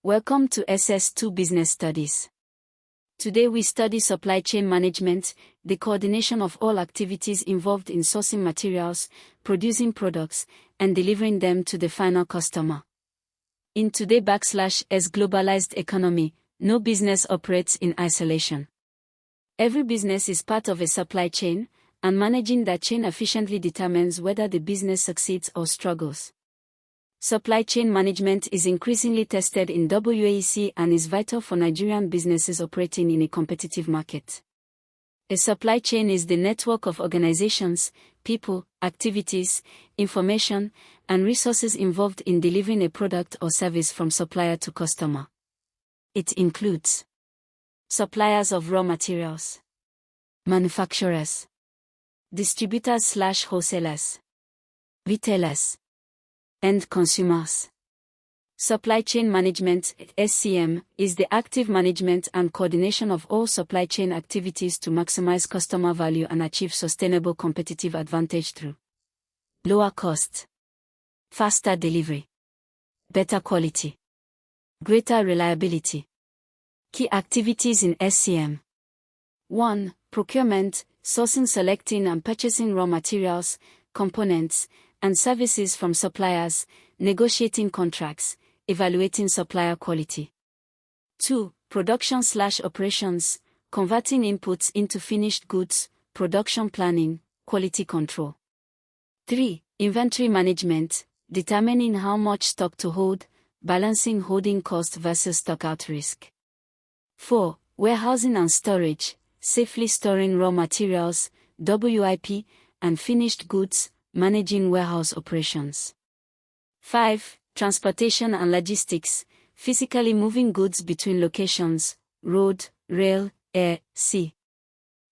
Welcome to SS2 Business Studies. Today we study supply chain management, the coordination of all activities involved in sourcing materials, producing products, and delivering them to the final customer. In today's globalized economy, no business operates in isolation. Every business is part of a supply chain, and managing that chain efficiently determines whether the business succeeds or struggles. Supply chain management is increasingly tested in WAEC and is vital for Nigerian businesses operating in a competitive market. A supply chain is the network of organizations, people, activities, information, and resources involved in delivering a product or service from supplier to customer. It includes suppliers of raw materials, manufacturers, distributors/wholesalers, retailers, and consumers. Supply chain management, SCM, is the active management and coordination of all supply chain activities to maximize customer value and achieve sustainable competitive advantage through lower cost, faster delivery, better quality, greater reliability. Key activities in SCM. 1. Procurement, sourcing, selecting and purchasing raw materials, components, and services from suppliers, negotiating contracts, evaluating supplier quality. 2. Production/operations, converting inputs into finished goods, production planning, quality control. 3. Inventory management, determining how much stock to hold, balancing holding cost versus stock out risk. 4. Warehousing and storage, safely storing raw materials, WIP, and finished goods, managing warehouse operations. 5. Transportation and logistics, physically moving goods between locations, road, rail, air, sea.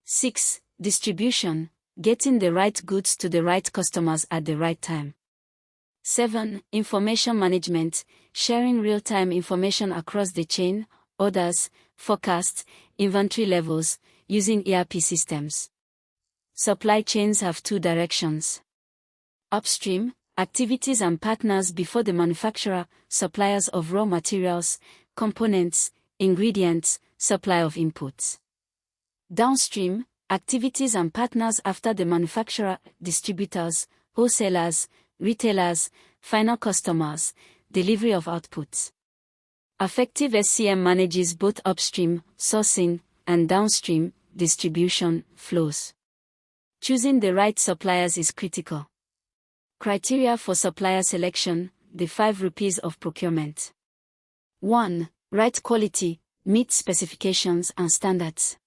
6. Distribution, getting the right goods to the right customers at the right time. 7. Information management, sharing real-time information across the chain, orders, forecasts, inventory levels, using ERP systems. Supply chains have two directions. Upstream, activities and partners before the manufacturer, suppliers of raw materials, components, ingredients, supply of inputs. Downstream, activities and partners after the manufacturer, distributors, wholesalers, retailers, final customers, delivery of outputs. Effective SCM manages both upstream, sourcing, and downstream, distribution, flows. Choosing the right suppliers is critical. Criteria for supplier selection, the 5 rupees of procurement. 1. Right quality, meet specifications and standards.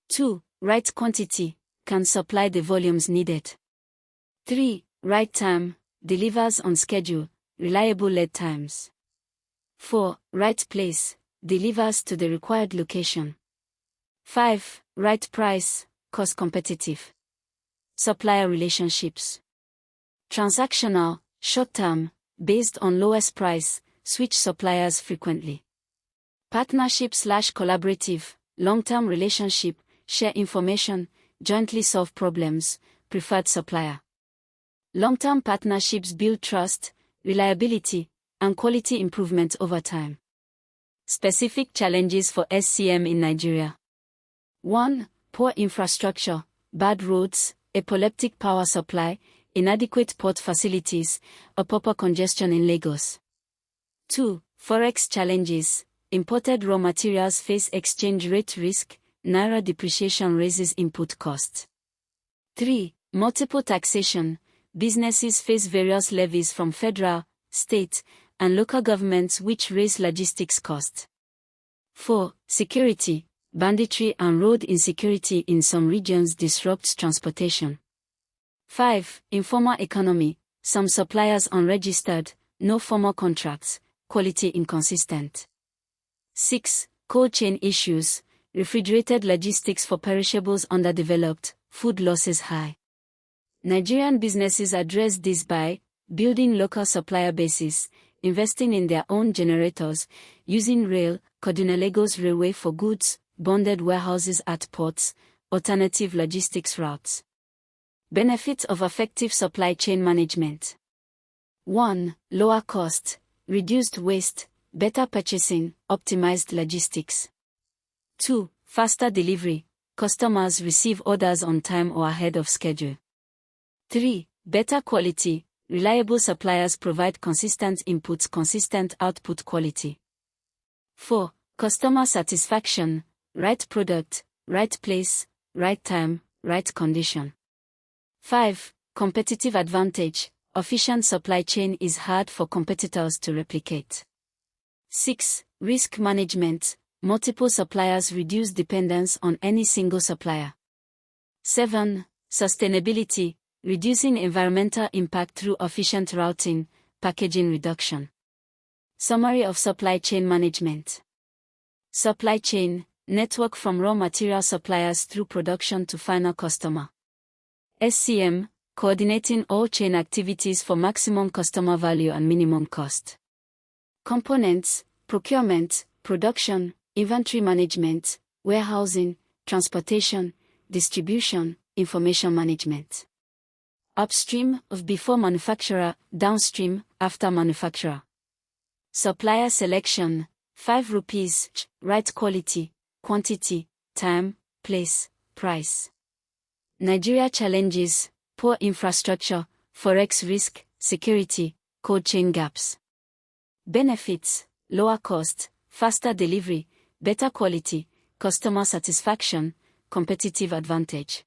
2. Right quantity, can supply the volumes needed. 3. Right time, delivers on schedule, reliable lead times. 4. Right place, delivers to the required location. 5. Right price, cost competitive. Supplier relationships. Transactional, short-term, based on lowest price, switch suppliers frequently. Partnership/collaborative, long-term relationship, share information, jointly solve problems, preferred supplier. Long-term partnerships build trust, reliability, and quality improvement over time. Specific challenges for SCM in Nigeria. 1. Poor infrastructure, bad roads, epileptic power supply, inadequate port facilities, or proper congestion in Lagos. 2. Forex challenges, imported raw materials face exchange rate risk, naira depreciation raises input costs. 3. Multiple taxation, businesses face various levies from federal, state, and local governments which raise logistics costs. 4. Security, banditry and road insecurity in some regions disrupts transportation. 5. Informal economy, some suppliers unregistered, no formal contracts, quality inconsistent. 6. Cold chain issues, refrigerated logistics for perishables underdeveloped, food losses high. Nigerian businesses address this by building local supplier bases, investing in their own generators, using rail, Kaduna Lagos Railway for goods, bonded warehouses at ports, alternative logistics routes. Benefits of effective supply chain management. 1. Lower cost, reduced waste, better purchasing, optimized logistics. 2. Faster delivery. Customers receive orders on time or ahead of schedule. 3. Better quality. Reliable suppliers provide consistent inputs, consistent output quality. 4. Customer satisfaction. Right product, right place, right time, right condition. 5. Competitive advantage. Efficient supply chain is hard for competitors to replicate. 6. Risk management. Multiple suppliers reduce dependence on any single supplier. 7. Sustainability. Reducing environmental impact through efficient routing, packaging reduction. Summary of supply chain management. Supply chain, network from raw material suppliers through production to final customer. SCM, coordinating all chain activities for maximum customer value and minimum cost. Components, procurement, production, inventory management, warehousing, transportation, distribution, information management. Upstream, of before manufacturer, downstream, after manufacturer. Supplier selection, 5 rupees, right quality, quantity, time, place, price. Nigeria challenges, poor infrastructure, forex risk, security, cold chain gaps. Benefits, lower cost, faster delivery, better quality, customer satisfaction, competitive advantage.